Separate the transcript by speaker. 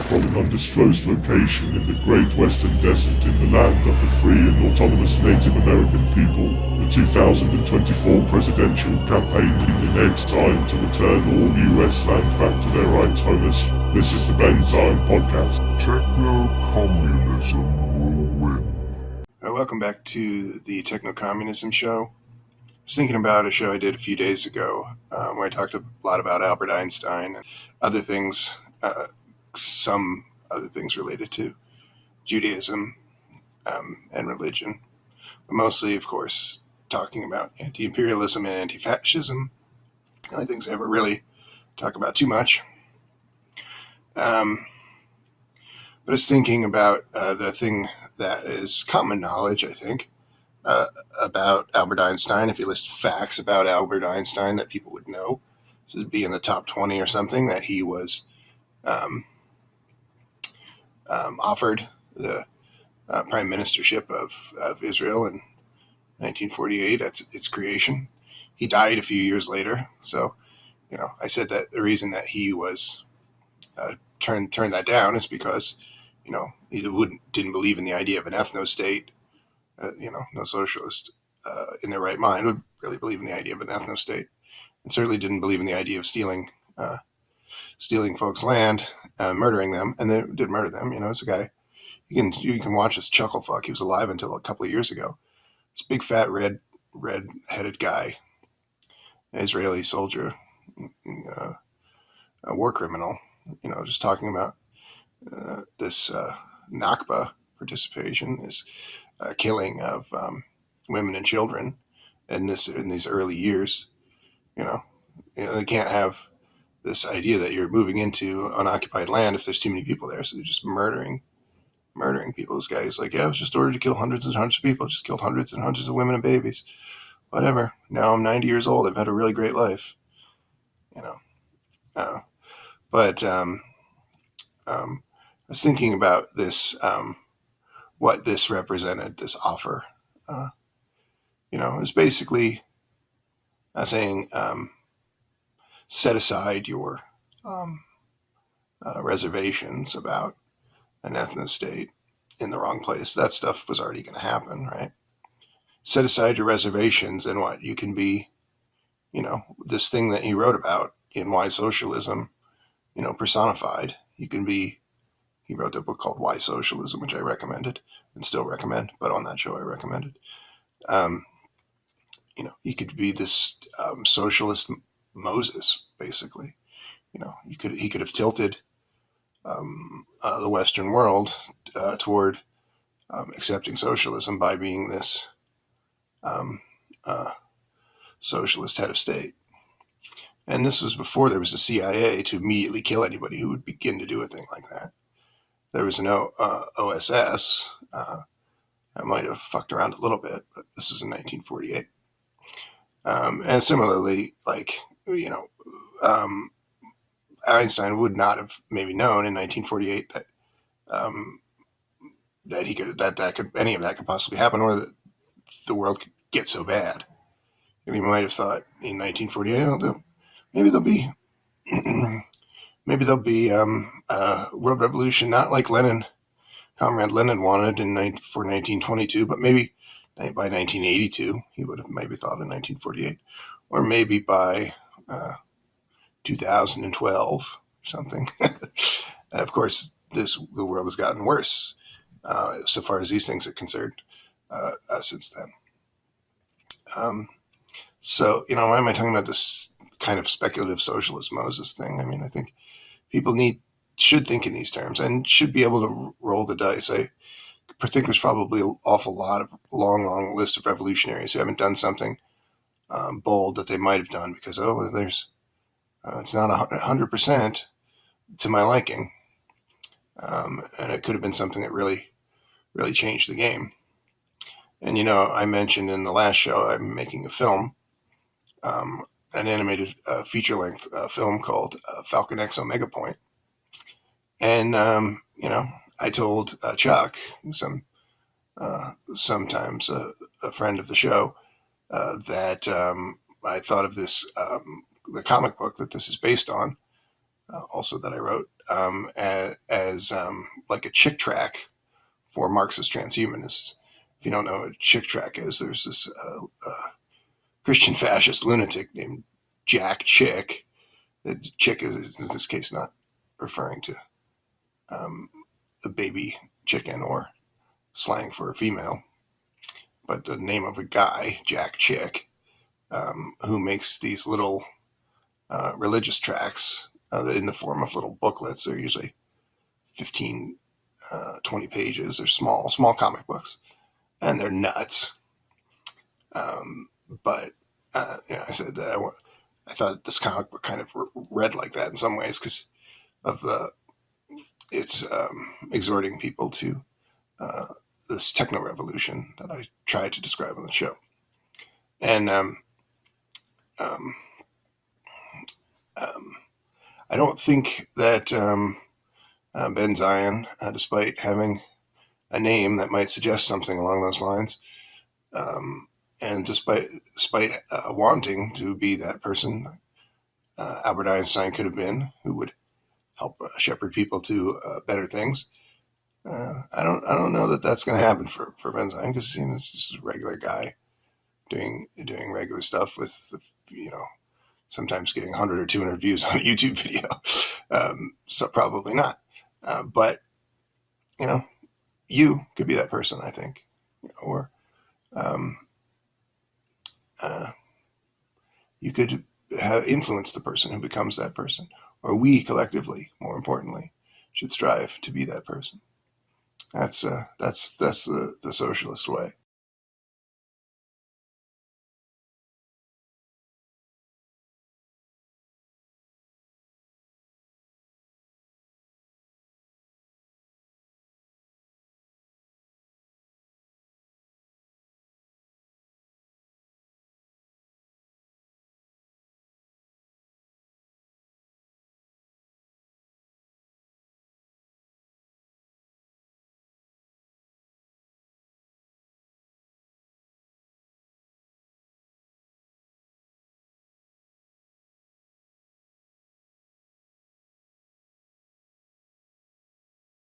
Speaker 1: from an undisclosed location in the Great Western Desert in the land of the free and autonomous Native American people, the 2024 presidential campaign leaning it's time to return all US land back to their rightful owners. This is the Ben Zion Podcast.
Speaker 2: Techno-Communism will win.
Speaker 3: Welcome back to the Techno-Communism show. I was thinking about a show I did a few days ago where I talked a lot about Albert Einstein and other things, some other things related to Judaism and religion. But mostly, of course, talking about anti-imperialism and anti-fascism. The only things I ever really talk about too much. But I was thinking about the thing that is common knowledge, I think, about Albert Einstein. If you list facts about Albert Einstein that people would know, so it'd be in the top 20 or something, that he was offered the prime ministership of Israel in 1948 at its creation. He died a few years later. So, I said that the reason that he was turned that down is because, he didn't believe in the idea of an ethno-state. No socialist in their right mind would really believe in the idea of an ethno-state, and certainly didn't believe in the idea of stealing folks' land, murdering them, and they did murder them. It's a guy you can watch this chuckle fuck. He was alive until a couple of years ago. This big fat red-headed guy, Israeli soldier, a war criminal. Just talking about this Nakba participation, this killing of women and children in these early years. They can't have this idea that you're moving into unoccupied land if there's too many people there. So they're just murdering people. This guy is like, yeah, I was just ordered to kill hundreds and hundreds of people. Just killed hundreds and hundreds of women and babies. Whatever. Now I'm 90 years old. I've had a really great life. But I was thinking about this, what this represented, this offer. It was basically saying, set aside your reservations about an ethno-state in the wrong place. That stuff was already going to happen, right? Set aside your reservations and what you can be, this thing that he wrote about in Why Socialism, personified. You can be, he wrote a book called Why Socialism, which I recommended and still recommend, but on that show I recommended. You could be this socialist Moses, basically. He could have tilted the Western world toward accepting socialism by being this socialist head of state. And this was before there was a CIA to immediately kill anybody who would begin to do a thing like that. There was no OSS. I might have fucked around a little bit, but this was in 1948. And similarly, Einstein would not have maybe known in 1948 that any of that could possibly happen, or that the world could get so bad. And he might have thought in 1948, maybe there'll be world revolution, not like Comrade Lenin wanted for 1922, but maybe by 1982. He would have maybe thought in 1948, or maybe by 2012 or something. Of course, the world has gotten worse so far as these things are concerned since then. So, why am I talking about this kind of speculative socialist Moses thing? I mean, I think people should think in these terms and should be able to roll the dice. I think there's probably an awful lot of long list of revolutionaries who haven't done something bold that they might have done because, it's not 100% to my liking. And it could have been something that really, really changed the game. And, I mentioned in the last show, I'm making a film, an animated feature-length film called Falcon X Omega Point. And, I told Chuck, sometimes a friend of the show, that I thought of this, the comic book that this is based on, also that I wrote, as like a chick track for Marxist-transhumanists. If you don't know what a chick track is, there's this Christian fascist lunatic named Jack Chick. The chick is in this case not referring to the baby chicken or slang for a female, but the name of a guy, Jack Chick, who makes these little religious tracts in the form of little booklets. They're usually 15, 20 pages. They're small comic books, and they're nuts. But I said that I thought this comic book kind of read like that in some ways because of it's exhorting people to this techno revolution that I tried to describe on the show. And I don't think that Ben Zion, despite having a name that might suggest something along those lines, and despite wanting to be that person, Albert Einstein could have been, who would help shepherd people to better things. I don't know that that's going to happen for Ben Zion, because he's just a regular guy doing regular stuff with sometimes getting 100 or 200 views on a YouTube video. So probably not. But you could be that person, I think, or you could have influenced the person who becomes that person, or we collectively, more importantly, should strive to be that person. That's the socialist way.